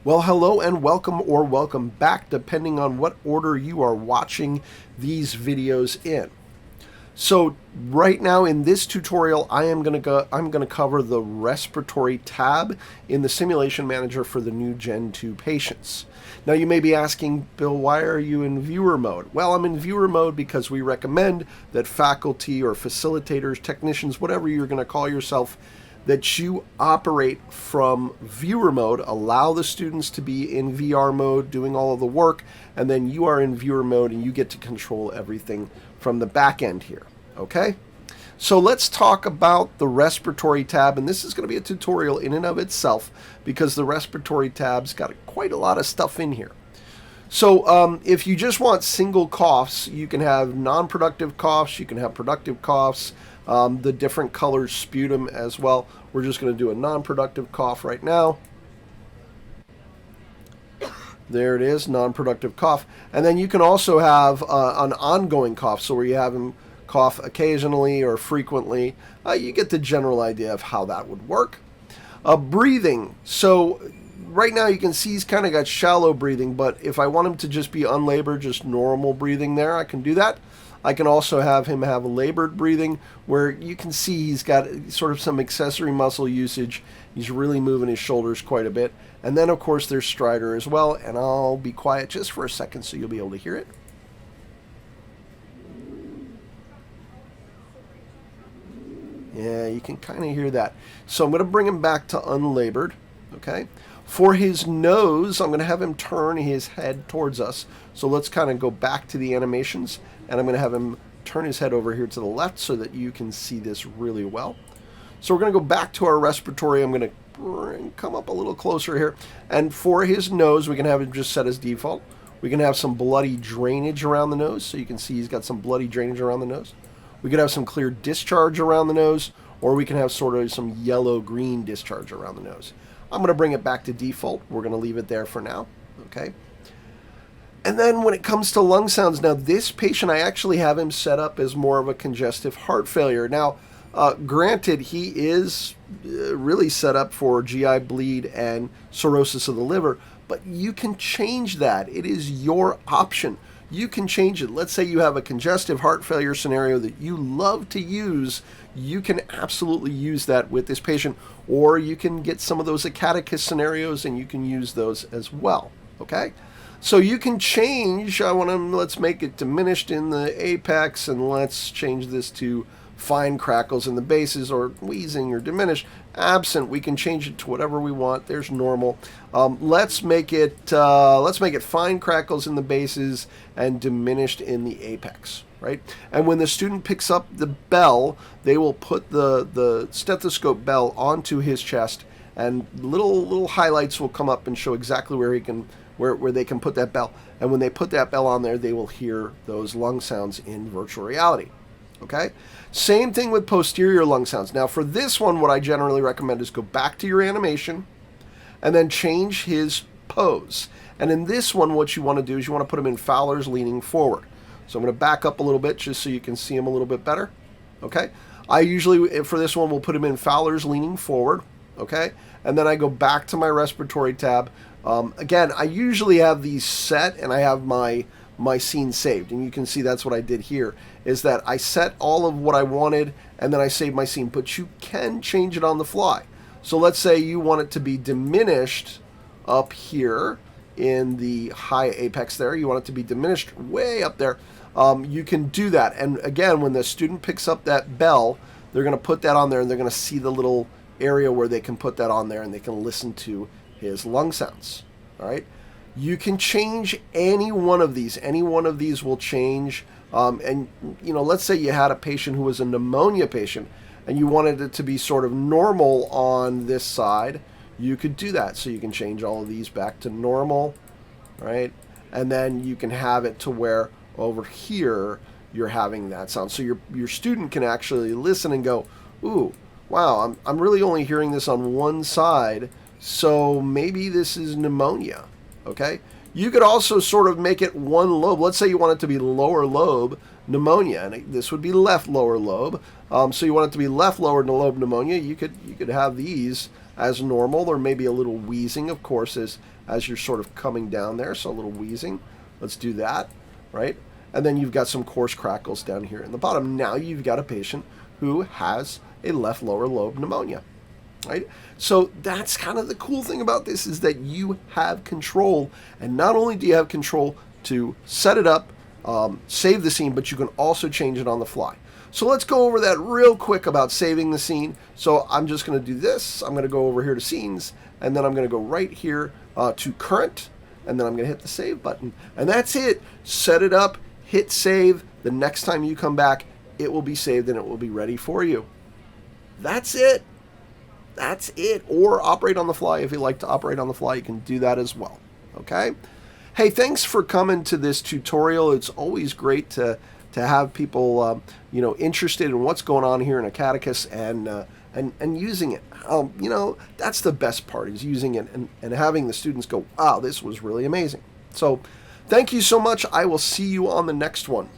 Well, hello and welcome or welcome back, depending on what order you are watching these videos in. So right now in this tutorial, I'm going to cover the respiratory tab in the simulation manager for the new Gen 2 patients. Now you may be asking, Bill, why are you in viewer mode? Well, I'm in viewer mode because we recommend that faculty or facilitators, technicians, whatever you're going to call yourself, that you operate from viewer mode, allow the students to be in VR mode doing all of the work, and then you are in viewer mode and you get to control everything from the back end here, okay? So let's talk about the respiratory tab, and this is going to be a tutorial in and of itself because the respiratory tab's got quite a lot of stuff in here. So if you just want single coughs, you can have non-productive coughs, you can have productive coughs, the different colors sputum as well. We're just going to do a non-productive cough right now. There it is, non-productive cough. And then you can also have an ongoing cough, so where you have him cough occasionally or frequently. You get the general idea of how that would work. Breathing. So right now you can see he's kind of got shallow breathing, but if I want him to just be unlabored, just normal breathing there, I can do that. I can also have him have labored breathing, where you can see he's got sort of some accessory muscle usage. He's really moving his shoulders quite a bit. And then, of course, there's stridor as well, and I'll be quiet just for a second so you'll be able to hear it. Yeah, you can kind of hear that. So I'm going to bring him back to unlabored, okay? For his nose, I'm going to have him turn his head towards us. So let's kind of go back to the animations, and I'm going to have him turn his head over here to the left so that you can see this really well. So we're going to go back to our respiratory. I'm going to come up a little closer here. And for his nose, we can have it just set as default. We can have some bloody drainage around the nose, so you can see he's got some bloody drainage around the nose. We could have some clear discharge around the nose, or we can have sort of some yellow-green discharge around the nose. I'm going to bring it back to default. We're going to leave it there for now, okay? And then when it comes to lung sounds, now this patient, I actually have him set up as more of a congestive heart failure. Now, granted, he is really set up for GI bleed and cirrhosis of the liver, but you can change that. It is your option. You can change it. Let's say you have a congestive heart failure scenario that you love to use. You can absolutely use that with this patient, or you can get some of those Acadicus scenarios and you can use those as well, okay? So you can change, let's make it diminished in the apex, and let's change this to fine crackles in the bases, or wheezing or diminished. Absent, we can change it to whatever we want. There's normal. Let's make it fine crackles in the bases and diminished in the apex, right? And when the student picks up the bell, they will put the stethoscope bell onto his chest, and little highlights will come up and show exactly where he can where they can put that bell. And when they put that bell on there, they will hear those lung sounds in virtual reality. Okay? Same thing with posterior lung sounds. Now for this one, what I generally recommend is go back to your animation and then change his pose. And in this one, what you want to do is you want to put him in Fowler's leaning forward. So I'm going to back up a little bit just so you can see him a little bit better. Okay? I usually, for this one, will put him in Fowler's leaning forward. Okay? And then I go back to my respiratory tab. Again, I usually have these set and I have my scene saved, and you can see that's what I did here, is that I set all of what I wanted and then I saved my scene, but you can change it on the fly. So let's say you want it to be diminished up here in the high apex there. You want it to be diminished way up there. You can do that. And again, when the student picks up that bell, they're going to put that on there and they're going to see the little area where they can put that on there and they can listen to his lung sounds. All right. You can change any one of these. Any one of these will change. And, you know, let's say you had a patient who was a pneumonia patient and you wanted it to be sort of normal on this side. You could do that. So you can change all of these back to normal, right? And then you can have it to where over here you're having that sound. So your student can actually listen and go, ooh, wow, I'm really only hearing this on one side. So maybe this is pneumonia, okay? You could also sort of make it one lobe. Let's say you want it to be lower lobe pneumonia, and this would be left lower lobe. So you want it to be left lower lobe pneumonia. You could have these as normal. There may be a little wheezing, of course, as you're sort of coming down there, so a little wheezing. Let's do that, right? And then you've got some coarse crackles down here in the bottom. Now you've got a patient who has a left lower lobe pneumonia, right? So that's kind of the cool thing about this, is that you have control. And not only do you have control to set it up, save the scene, but you can also change it on the fly. So let's go over that real quick about saving the scene. So I'm just going to do this. I'm going to go over here to scenes, and then I'm going to go right here to current, and then I'm going to hit the save button. And that's it. Set it up, hit save. The next time you come back, it will be saved and it will be ready for you. That's it. That's it. Or operate on the fly. If you like to operate on the fly, you can do that as well. Okay? Hey, thanks for coming to this tutorial. It's always great to have people, interested in what's going on here in Acadicus and using it. That's the best part, is using it and having the students go, wow, this was really amazing. So thank you so much. I will see you on the next one.